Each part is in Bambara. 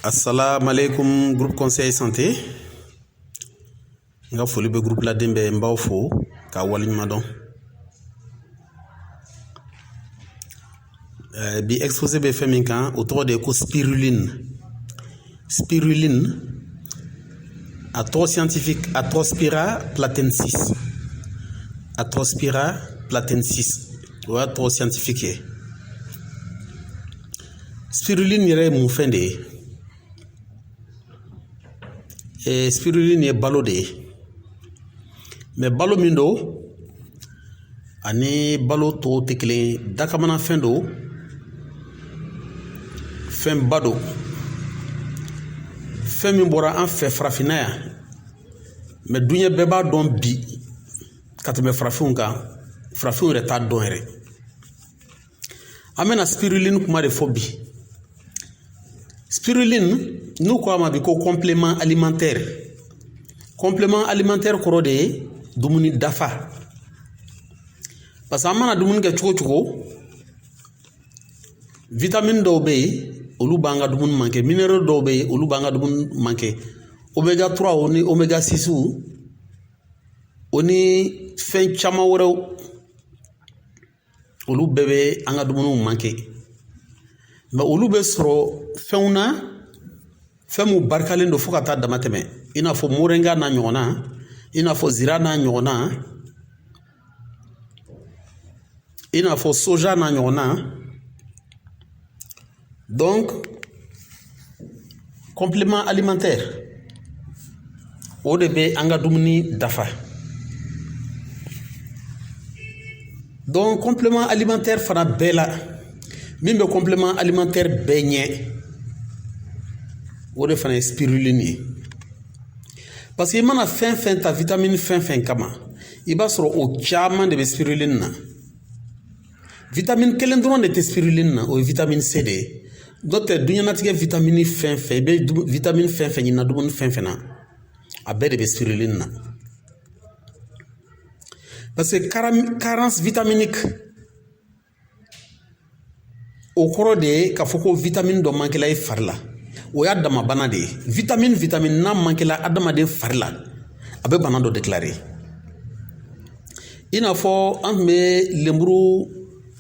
Assalamu alaikum groupe conseil santé nga foli be groupe la dembe mbaw fo ka waliñma don bi exposé be femin kan autour de ko spiruline à taux scientifique Atrospira platensis ou à taux scientifique spiruline yere mu fende et spiruline ye balo de mais balo min do ani balo to te kelen dakamana fen do fen bado fen min bɔra an fɛ farafinna yan mais duɲɛ bɛɛ b'a dɔn bi ka tɛmɛ farafinw kan farafinw yɛrɛ t'a dɔn yɛrɛ an bɛna spiruline kuma de fɔ bi spiruline n'u ko a ma bi ko complément alimentaire kɔrɔ de ye dumuni dafa parce que an mana dumuni kɛ cogo cogo vitamine dɔw bɛ yen olu b'an ka dumuni manqué minéraux dɔw bɛ yen olu b'an ka dumuni manqué oméga 3 o ni oméga 6 o ni fɛn caman wɛrɛw olu bɛɛ bɛ an ka dumuniw manqué mais olu bɛ sɔrɔ fɛnw na fɛn mun barikalen don fo ka taa dama tɛmɛ i n'a fɔ moringa n'a ɲɔgɔnna i n'a fɔ zira n'a ɲɔgɔnna i n'a fɔ soja n'a ɲɔgɔnna donc complément alimentaire o de bɛ an ka dumuni dafa donc complément alimentaire fana bɛɛ la min bɛ complément alimentaire bɛɛ ɲɛ o de fana ye spiruline ye parce que i mana fɛn fɛn ta vitamine fɛn fɛn kama i b'a sɔrɔ o caman de bɛ spiruline na vitamine kelen dɔrɔn de tɛ spiruline na o ye vitamine C de ye n'o tɛ duɲɛnatigɛ vitamine fɛn fɛn i bɛ vitamine fɛn fɛn ɲinina dumuni fɛn fɛn na a bɛɛ de bɛ spiruline na parce que carence vitaminique o kɔrɔ de ye k'a fɔ ko vitamine dɔ mankela i fari la o y'a dama bana de ye vitamine n'a mankela adamaden fari la a bɛ bana dɔ déclarer i n'a fɔ an tun bɛ lenburu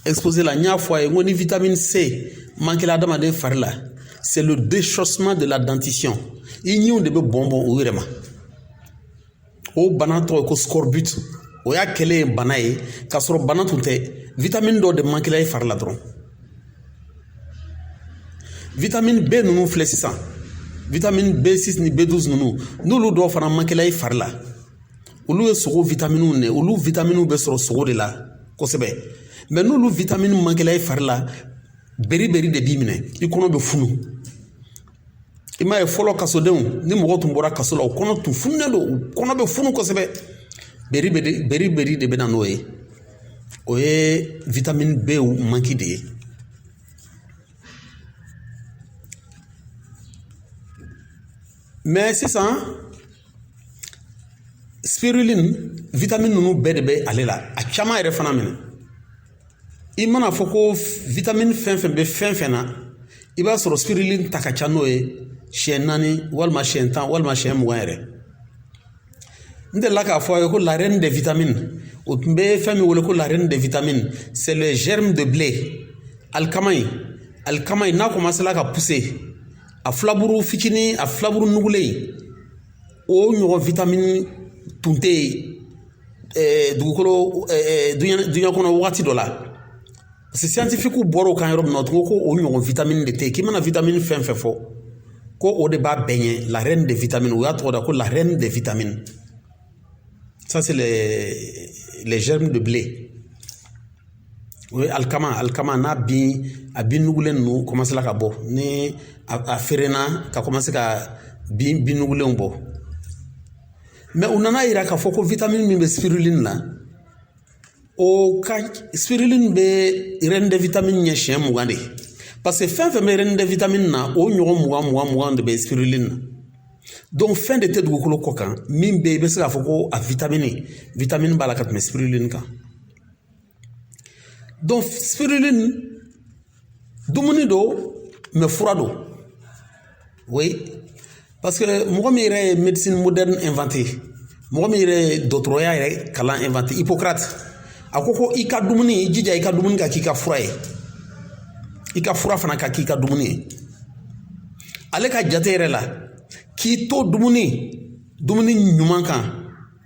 exposé la n y'a fɔ a ye n ko ni vitamine C mankela adamaden fari la c'est le déchaussement de la dentition i ɲiw de bɛ bɔn o yɛrɛ ma o bana tɔgɔ ye ko scorbut o y'a kɛlen ye bana ye k'a sɔrɔ bana tun tɛ vitamine dɔ de mankela i fari la dɔrɔn vitamine B ninnu filɛ sisan vitamine B6 ni B12 ninnu n'olu dɔw fana mankela i fari la olu ye sogo vitaminiw de olu vitaminiw bɛ sɔrɔ sogo de la kosɛbɛ mais n'olu vitamine mankela i fari la beriberi de b'i minɛ i kɔnɔ bɛ funu i m'a ye fɔlɔ kasodenw ni mɔgɔ tun bɔra kaso la o kɔnɔ tun fununen don u kɔnɔ bɛ funu kosɛbɛ beriberi de bɛ na n'o ye o ye vitamine B manki de ye mais sisan spiruline vitamine ninnu bɛɛ de bɛ ale la a caman yɛrɛ fana minɛ i mana fɔ ko vitamine fɛn fɛn bɛ fɛn fɛn na i b'a sɔrɔ spiruline ta ka ca n'o ye siɲɛ 4 walima siɲɛ 10 walima siɲɛ 20 yɛrɛ n delila k'a fɔ a ye ko la reine des vitamines o tun bɛ fɛn min wele ko la reine des vitamines c'est le germe de blé alikama in n'a commencera ka pousser a filaburu fitinin a filaburu nugulen o ɲɔgɔn vitamine tun tɛ yen dugukolo duɲɛ kɔnɔ wagati dɔ la parce que scientifique bɔra o kan yɔrɔ min na o tun ko o ɲɔgɔn vitamine de tɛ yen k'i mana vitamine fɛn fɛn fɔ ko o de b'a bɛɛ ɲɛ la reine des vitamines o y'a tɔgɔ da ko la reine des vitamines ça c'est les germes de blé o ye alikama n'a bin a bin nugulen ninnu commencera ka bɔ ni a feerena ka commencer ka bin nugulenw bɔ mais u nana yira k'a fɔ ko vitamine min bɛ spiruline na o ka spiruline bɛ reine de vitamine ɲɛ siɲɛ 20 de parce que fɛn fɛn bɛ reine de vitamine na o ɲɔgɔn 20 de bɛ spiruline na donc fɛn de tɛ dugukolo kɔ kan min bɛ i bɛ se k'a fɔ ko a vitamine b'a la ka tɛmɛ spiruline kan donc spiruline dumuni do mais fura do Oui, parce que mɔgɔ min yɛrɛ ye médecine moderne inventé mɔgɔ min yɛrɛ ye dɔgɔtɔrɔya yɛrɛ kalan inventé Hippocrate a ko i ka dumuni i jija i ka dumuni ka k'i ka fura ye i ka fura fana ka k'i ka dumuni ye ale ka jate yɛrɛ la k'i to dumuni ɲuman kan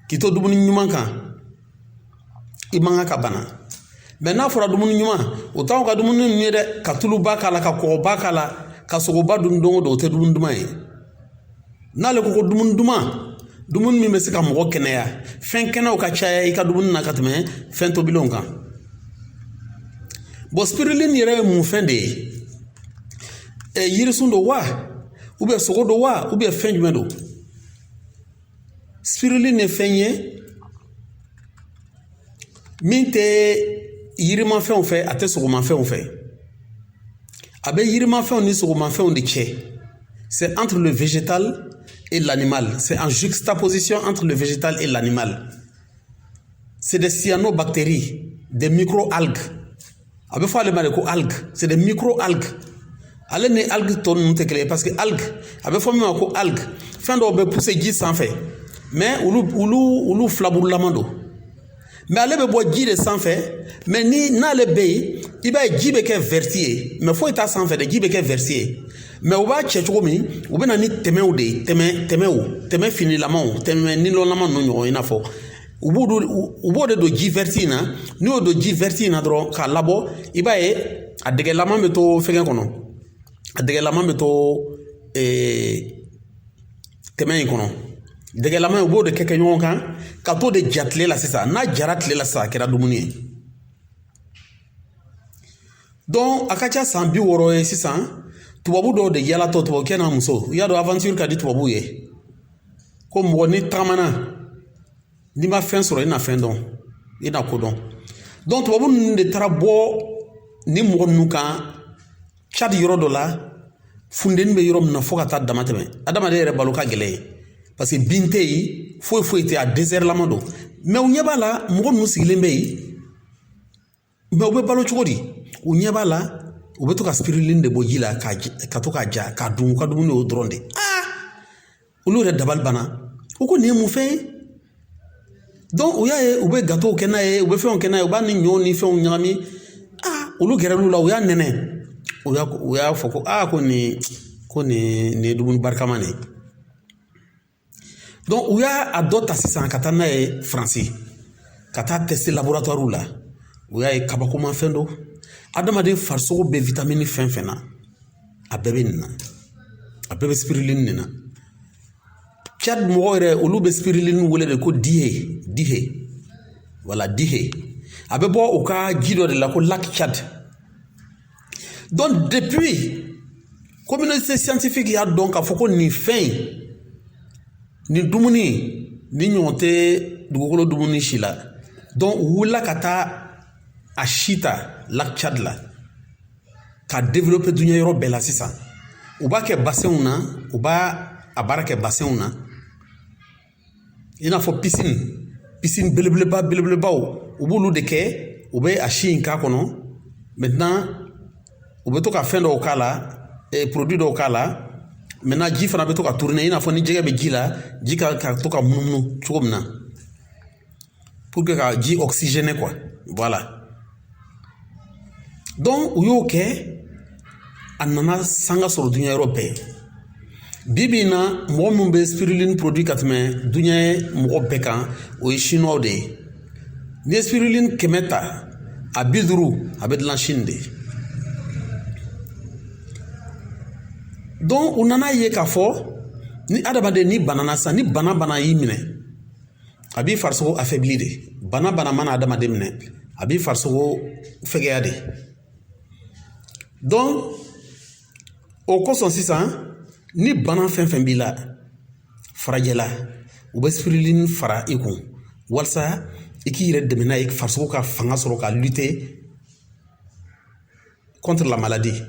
k'i to dumuni ɲuman kan i man kan ka bana mais n'a fɔra dumuni ɲuman o t'anw ka dumuni ninnu ye dɛ ka tuluba k'a la ka kɔgɔba k'a la ka sogoba dun don o don o tɛ dumuni duman ye n'ale ko dumuni duman dumuni min bɛ se ka mɔgɔ kɛnɛya fɛn kɛnɛw ka caya i ka dumuni na ka tɛmɛ fɛn tobilenw kan bon spiruline yɛrɛ ye mun fɛn de ye yirisun don wa ou bien sogo don wa ou bien fɛn jumɛn don spiruline ye fɛn ye min tɛ yirimafɛnw fɛ a tɛ sogomafɛnw fɛ a bɛ yirimafɛnw ni sogomafɛnw de cɛ c'est entre le végétal et l'animal. C'est en juxtaposition entre le végétal et l'animal. C'est des cyanobactéries, des micro-algues. C'est des micro-algues. Ale ni algues ton nun te kele parce que algues abe fo mi ko algues fin do be pousser ji sans fait mais ulu flabou lamando mais ale be bo ji de sans fait mais ni na le be i ba ji be ke vertier mais faut eta sans fait de ji be ke vertier mais o ba che chogo mi o be na ni temew de teme fini lama teme ni lo lama no nyo ina fo ubo de do ji verti na ni o do ji verti na dro ka labo i ba e adege lama me to fegen kono adegɛlama bɛ to tɛmɛ in kɔnɔ degɛlama u b'o de kɛ ɲɔgɔn kan ka t'o de ja tile la sisan n'a jara tile la sisan a kɛra dumuni ye donc a ka ca san 60 ye sisan tubabu dɔw de yalatɔ tubabukɛ n'a muso i y'a dɔn aventure ka di tubabu ye ko mɔgɔ ni tagamana n'i ma fɛn sɔrɔ i na fɛn dɔn i na ko dɔn donc tubabu ninnu de taara bɔ ni mɔgɔ ninnu kan Tchad yɔrɔ dɔ la funteni bɛ yɔrɔ min na fo ka taa dama tɛmɛ adamaden yɛrɛ balo ka gɛlɛn parce que bin tɛ yen foyi tɛ a désert lama don mais u ɲɛ b'a la mɔgɔ ninnu sigilen bɛ yen mais u bɛ balo cogo di u ɲɛ b'a la u bɛ to ka spiruline de bɔ ji la ka to k'a ja k'a dun u ka dumuni o dɔrɔn de olu yɛrɛ dabali banna u ko nin ye mun fɛn ye donc u y'a ye u bɛ gâteau kɛ n'a ye u bɛ fɛnw kɛ n'a ye u b'a ni ɲɔ ni fɛnw ɲagami olu gɛrɛl'u la u y'a nɛnɛ u y'a fɔ ko nin ye dumuni barikama de ye donc u y'a dɔ ta sisan ka taa n'a ye Faransi ka taa tester laboratoire la u y'a ye kabakomafɛn don adamaden farisogo bɛ vitamine fɛn fɛn na a bɛɛ bɛ nin na a bɛɛ bɛ spiruline nin na Tchad mɔgɔw yɛrɛ olu bɛ spiruline wele de ko dihe voilà dihe a bɛ bɔ u ka ji dɔ de la ko lac Tchad. Donc depuis communauté scientifique y'a dɔn k'a fɔ ko nin fɛn nin dumuni ni ɲɔgɔn tɛ dugukolo dumuni si la donc u wulila ka taa a si ta lac Tchad la ka développer duɲɛ yɔrɔ bɛɛ la sisan u b'a kɛ bassinw na u b'a a baara kɛ bassinw na i n'a fɔ piscine belebelebaw u b'olu de kɛ u bɛ a si in k'a kɔnɔ maintenant u bɛ to ka fɛn dɔw k'a la produit dɔw k'a la maintenant ji fana bɛ to ka tourner i n'a fɔ ni jɛgɛ bɛ ji la ji ka to ka munumunu cogo min na pour que ka ji oxygéné quoi voilà donc u y'o kɛ a nana sanga sɔrɔ duɲɛ yɔrɔ bɛɛ bi in na mɔgɔ min bɛ spiruline produit ka tɛmɛ duɲɛ mɔgɔ bɛɛ kan o ye chinois de ye n'i ye spiruline 100 ta a 50 a bɛ dilan Chine de donc u nana ye k'a fɔ ni adamaden ni banana sisan ni bana y'i minɛ a b'i farisogo affaibli de bana mana adamaden minɛ a b'i farisogo fɛgɛya de donc o kosɔn sisan ni bana fɛn fɛn b'i la farajɛla u bɛ spiruline fara i kun walasa i k'i yɛrɛ dɛmɛ n'a ye farisogo ka fanga sɔrɔ ka lutter contre la maladie.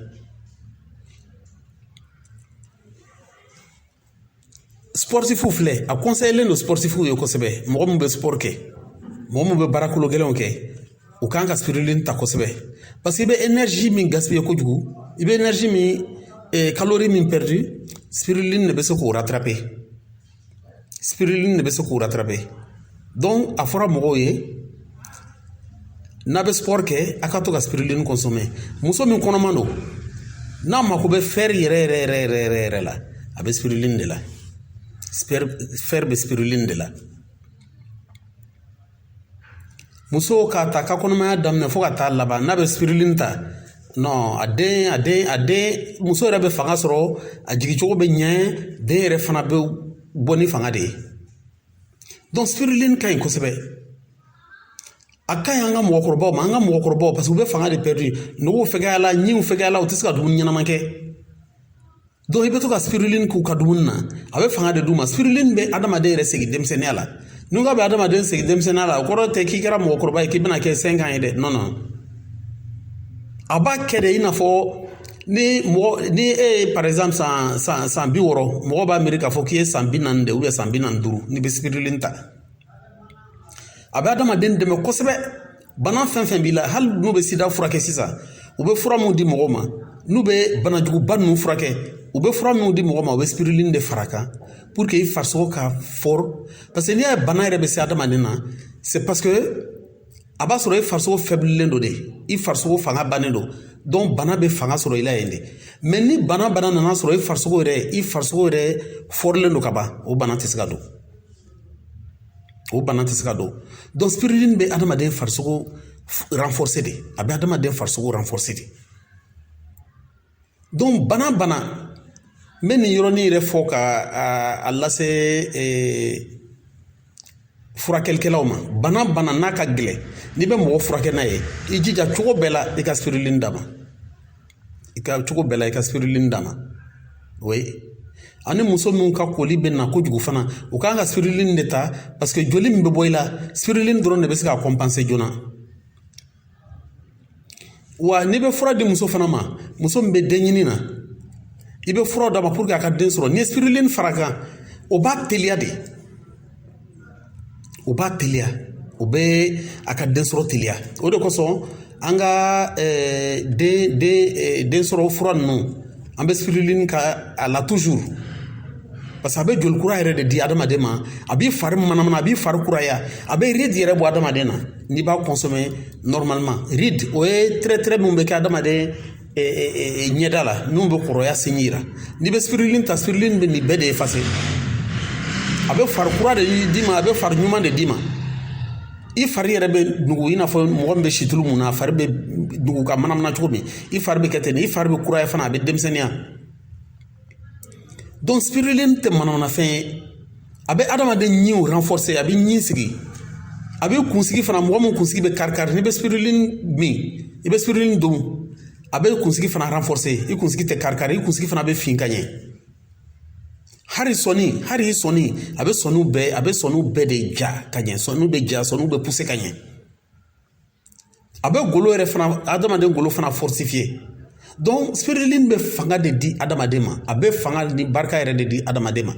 Sportifu filɛ a conseillé don sportifu ye kosɛbɛ mɔgɔ min bɛ sport kɛ mɔgɔ min bɛ baara kolo gɛlɛnw kɛ u kan ka spiruline ta kosɛbɛ parce que i bɛ énergie min gaspiller kojugu i bɛ énergie min calorie min perdu spiruline ne bɛ se k'o rattraper spiruline ne bɛ se k'o rattraper donc a fɔra mɔgɔw ye n'a bɛ sport kɛ a ka to ka spiruline consommer muso min kɔnɔman don n'a mako bɛ fer yɛrɛ la a bɛ spiruline de la fer bɛ spiruline de la muso k'a ta ka kɔnɔmaya daminɛ fo ka taa laban n'a bɛ spiruline ta non a den muso yɛrɛ bɛ fanga sɔrɔ a jigicogo bɛ ɲɛ den yɛrɛ fana bɛ bɔ ni fanga de ye donc spiruline ka ɲi kosɛbɛ a ka ɲi an ka mɔgɔkɔrɔbaw ma an ka mɔgɔkɔrɔbaw parce que u bɛ fanga de perdu nuguw fɛgɛya la ɲiw fɛgɛya la u tɛ se ka dumuni ɲɛnama kɛ donc i bɛ to ka spiruline k'u ka dumuni na a bɛ fanga de d'u ma spiruline bɛ adamaden yɛrɛ segin denmisɛnniya la n'u ka bɛ adamaden segin denmisɛnniya la o kɔrɔ tɛ k'i kɛra mɔgɔkɔrɔba ye k'i bɛna kɛ 5 ans ye dɛ non non a b'a kɛ de i n'a fɔ ni e ye par exemple san 60 mɔgɔ b'a miiri k'a fɔ k'i ye san 40 de ou bien san 45 n'i bɛ spiruline ta a bɛ adamaden dɛmɛ kosɛbɛ bana fɛn fɛn b'i la hali n'u bɛ sida furakɛ sisan u bɛ fura minnu di mɔgɔw ma n'u bɛ banajuguba ninnu furakɛ u bɛ fura minnu di mɔgɔ ma u bɛ spiruline de fara kan pour que i farisogo ka fort parce que n'i y'a ye bana yɛrɛ bɛ se adamaden na c'est parce que a b'a sɔrɔ i farisogo faiblilen don de i farisogo fanga bannen don donc bana bɛ fanga sɔrɔ i la yen de mais ni bana nana sɔrɔ i farisogo yɛrɛ fɔrilen don ka ban o bana tɛ se ka don o bana tɛ se ka don donc spiruline bɛ adamaden farisogo renforcer de a bɛ adamaden farisogo renforcer de donc bana n bɛ nin yɔrɔnin yɛrɛ fɔ ka a lase furakɛlikɛlaw ma bana n'a ka gɛlɛn n'i bɛ mɔgɔ furakɛ n'a ye i jija cogo bɛɛ la i ka spiruline d'a ma spiruline d'a ma oui ani muso minnu ka koli bɛ na kojugu fana u kan ka spiruline de ta parce que joli min bɛ bɔ i la spiruline dɔrɔn de bɛ se ka compenser joona wa n'i bɛ fura di muso fana ma muso min bɛ den ɲini na i bɛ fura d'a ma pour que a ka den sɔrɔ n'i ye spiruline fara kan o b'a teliya de o b'a teliya o bɛ a ka den sɔrɔ teliya o de kosɔn an ka den sɔrɔ fura ninnu an bɛ spiruline ka a la toujours parce que a bɛ joli kura yɛrɛ de di adamaden ma a b'i fari manamana a b'i fari kuraya a bɛ ride yɛrɛ bɔ adamaden na n'i b'a consommer normalement ride o ye trait min bɛ kɛ adamaden ɲɛda la min bɛ kɔrɔya signe yira n'i bɛ spiruline ta spiruline bɛ nin bɛɛ de effacer a bɛ fari kura de d'i ma a bɛ fari ɲuman de d'i ma i fari yɛrɛ bɛ nugu i n'a fɔ mɔgɔ min bɛ situlu mun na a fari bɛ nugu ka manamana cogo min i fari bɛ kɛ ten i fari bɛ kuraya fana a bɛ denmisɛnniya donc spiruline tɛ manamanafɛn ye a bɛ adamaden ɲiw renforcer a bɛ ɲi sigi a bɛ kunsigi fana mɔgɔ min kunsigi bɛ kari n'i bɛ spiruline min i bɛ spiruline don a bɛ kunsigi fana renforcer i kunsigi tɛ kari i kunsigi fana bɛ fin ka ɲɛ hali i sɔnni a bɛ sɔnniw bɛɛ de ja ka ɲɛ sɔnniw bɛ ja sɔnniw bɛ pousser ka ɲɛ a bɛ golo yɛrɛ fana adamaden golo fana fortifier donc spiruline bɛ fanga de di adamaden ma a bɛ fanga ni barika yɛrɛ de di adamaden ma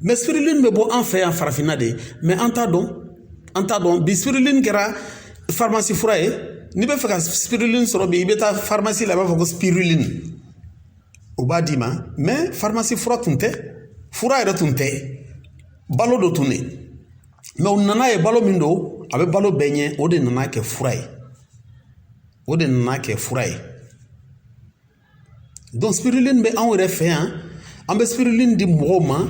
mais spiruline bɛ bɔ an fɛ yan farafinna de mais an t'a dɔn bi spiruline kɛra pharmacie fura ye n'i bɛ fɛ ka spiruline sɔrɔ bi i bɛ taa pharmacie la i b'a fɔ ko spiruline o b'a d'i ma mais pharmacie fura tun tɛ fura yɛrɛ tun tɛ balo dɔ tun de mais u nana ye balo min don a bɛ balo bɛɛ ɲɛ o de nana kɛ fura ye donc spiruline bɛ anw yɛrɛ fɛ yan an bɛ spiruline di mɔgɔw ma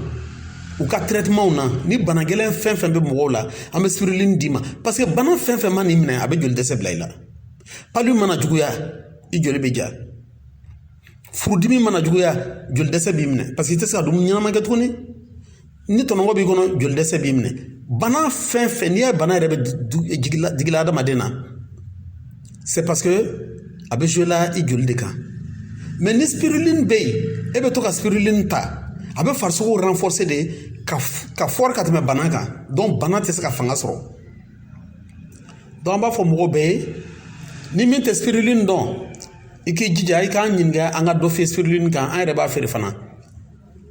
u ka traitement na ni bana gɛlɛn fɛn fɛn bɛ mɔgɔw la an bɛ spiruline d'i ma parce que bana fɛn fɛn ma nin minɛ a bɛ joli dɛsɛ bila i la palu mana juguya i joli bɛ ja furudimi mana juguya joli dɛsɛ b'i minɛ parce que i tɛ se ka dumuni ɲɛnama kɛ tuguni ni tɔnɔgɔ b'i kɔnɔ joli dɛsɛ b'i minɛ bana fɛn fɛn n'i ye bana yɛrɛ bɛ jigila adamaden na c'est parce que a bɛ jouer la i joli de kan mais ni spiruline bɛ yen e bɛ to ka spiruline ta a bɛ farisogo renforcer de ka fɔri ka tɛmɛ bana kan donc bana tɛ se ka fanga sɔrɔ donc an b'a fɔ mɔgɔw bɛɛ ye ni min tɛ spiruline dɔn i k'i jija i k'an ɲininka an ka dɔ fɛ spiruline kan an yɛrɛ b'a feere fana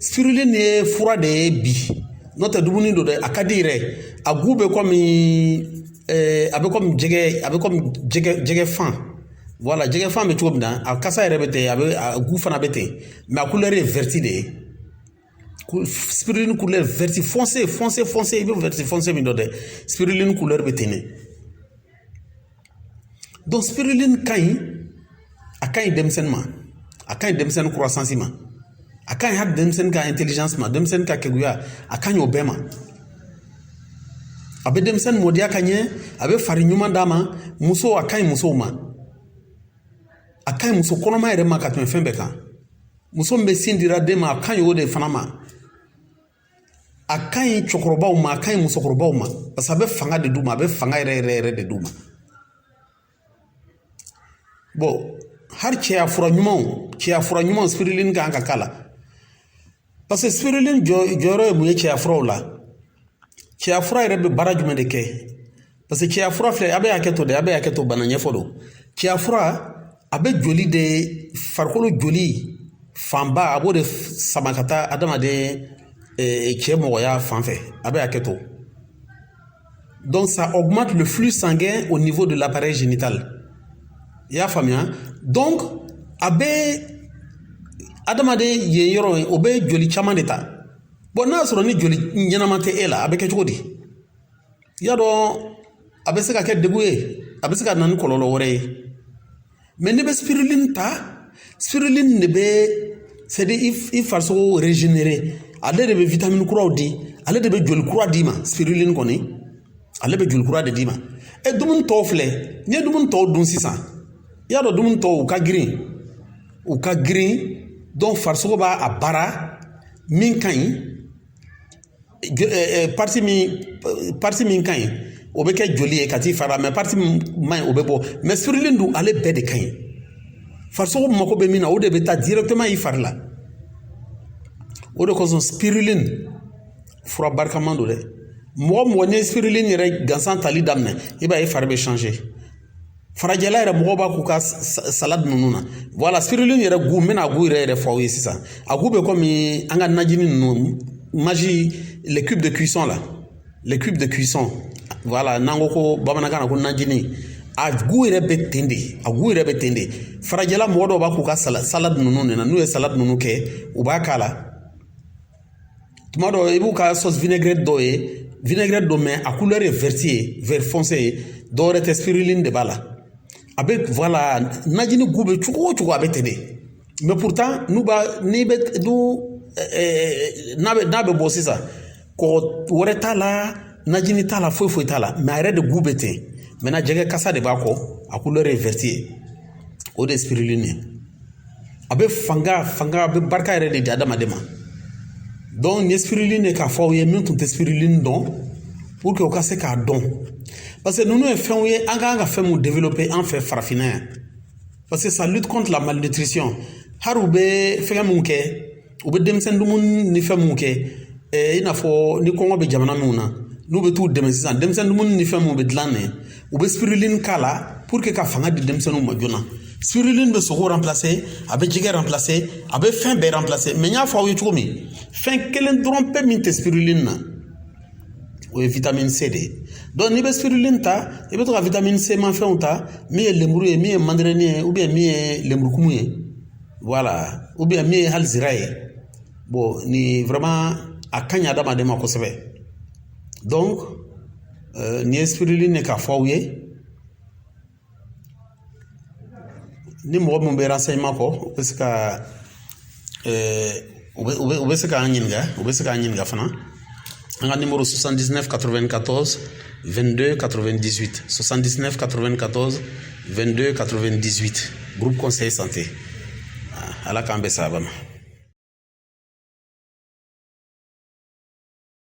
spiruline ye fura de ye bi n'o tɛ dumuni don dɛ a ka di yɛrɛ a gu bɛ komi jɛgɛ fan voilà jɛgɛ fan bɛ cogo min na a kasa yɛrɛ bɛ ten a gu fana bɛ ten mais a couleur ye verti de ye spiruline couleur verti foncé i bɛ verti foncé min dɔn dɛ spiruline couleur bɛ ten de donc spiruline ka ɲi a ka ɲi denmisɛnnin ma a ka ɲi denmisɛnnin croissance ma a ka ɲi hali denmisɛnnin ka intelligence ma denmisɛnnin ka kɛguya a ka ɲi o bɛɛ ma a bɛ denmisɛnnin mɔdiya ka ɲɛ a bɛ fari ɲuman d'a ma muso a ka ɲi musow ma a ka ɲi muso kɔnɔma yɛrɛ ma ka tɛmɛ fɛn bɛɛ kan muso min bɛ sin dira den ma a ka ɲi o de fana ma a ka ɲi cɛkɔrɔbaw ma a ka ɲi musokɔrɔbaw ma parce que a bɛ fanga de d'u ma a bɛ fanga yɛrɛ de d'u ma bon hali cɛya fura ɲumanw spiruline kan ka k'a la parce que spiruline jɔyɔrɔ ye mun ye cɛya furaw la cɛya fura yɛrɛ bɛ baara jumɛn de kɛ parce que cɛya fura filɛ a bɛ hakɛto de a bɛ hakɛto bana ɲɛfɔ don cɛya fura a bɛ joli de farikolo joli fanba a b'o de sama ka taa adamaden cɛ mɔgɔya fan fɛ a bɛ hakɛto donc ça augmente le flux sanguin au niveau de l'appareil génital i y'a faamuya donc a bɛ adamaden yen yɔrɔ o bɛ joli caman de ta bon n'a sɔrɔ ni joli ɲɛnama tɛ e la a bɛ kɛ cogo di i y'a dɔn a bɛ se ka kɛ degun ye a bɛ se ka na ni kɔlɔlɔ wɛrɛ ye mais ne bɛ spiruline ta spiruline de bɛ c'est à dire i farisogo régénérer ale de bɛ vitamine kuraw di ale de bɛ joli kura d'i ma spiruline kɔni ale bɛ joli kura de d'i ma dumuni tɔw filɛ n'i ye dumuni tɔw dun sisan i y'a dɔn dumuni tɔw u ka girin donc farisogo b'a a baara min ka ɲi partie min ka ɲi o bɛ kɛ joli ye ka t'i fara mais partie min man ɲi o bɛ bɔ mais spiruline dun ale bɛɛ de ka ɲi farisogo mako bɛ min na o de bɛ taa directement i fari la o de kosɔn spiruline fura barikaman don dɛ mɔgɔ mɔgɔ n'i ye spiruline yɛrɛ gansan tali daminɛ i b'a ye fari bɛ changer farajɛla yɛrɛ mɔgɔw b'a k'u ka salade ninnu na voilà spiruline yɛrɛ gu n bɛna a gu yɛrɛ fɔ aw ye sisan a gu bɛ komi an ka najini ninnu magie les cubes de cuisson là les cubes de cuisson voilà n'an ko ko bamanankan na ko najini a gu yɛrɛ bɛ ten de a gu yɛrɛ bɛ ten de farajɛla mɔgɔ dɔw b'a k'u ka salade ninnu de na n'u ye salade ninnu kɛ u b'a k'a la tuma dɔ i b'u ka sauce vinaigrette dɔw ye vinaigrette dɔ mais a couleur ye vert ye vert foncé ye dɔw yɛrɛ tɛ spiruline de b'a la a bɛ voilà najini gu bɛ cogo o cogo a bɛ ten de mais pourtant n'a bɛ bɔ sisan kɔgɔ wɛrɛ t'a la najini t'a la foyi t'a la mais a yɛrɛ de gu bɛ ten maintenant jɛgɛ kasa de b'a kɔ a couleur ye vert ye o de ye spiruline ye a bɛ fanga a bɛ barika yɛrɛ de di adamaden ma donc nin ye spiruline ye k'a fɔ aw ye min tun tɛ spiruline dɔn pour que u ka se k'a dɔn parce que ninnu ye fɛnw ye an ka kan ka fɛn mun développer an fɛ farafinna yan parce que ça lutte contre la malnutrition hali u bɛ fɛngɛ mun kɛ u bɛ denmisɛnnin dumuni ni fɛn mun kɛ i n'a fɔ ni kɔngɔ bɛ jamana minnu na n'u bɛ t'u dɛmɛ sisan denmisɛnnin dumuni ni fɛn mun bɛ dilan nin u bɛ spiruline k'a la pour que ka fanga di denmisɛnninw ma joona spiruline bɛ sogo remplacer a bɛ jɛgɛ remplacer a bɛ fɛn bɛɛ remplacer mais n y'a fɔ aw ye cogo min fɛn kelen dɔrɔn pe min tɛ spiruline na o ye vitamine C de ye donc n'i bɛ spiruline ta i bɛ to ka vitamine C mafɛnw ta min ye lemuru ye min ye mandarine ye ou bien min ye lemurukumu ye voilà ou bien min ye hali zira ye bon ni vraiment a ka ɲi adamaden ma kosɛbɛ donc nin ye spiruline ye k'a fɔ aw ye ni mɔgɔ min bɛ renseignement kɔ u bɛ se ka u bɛ se k'an ɲininka fana an ka numéro 79 94 22 98 79 94 22 98 groupe conseil santé ala k'an bɛn sababa ma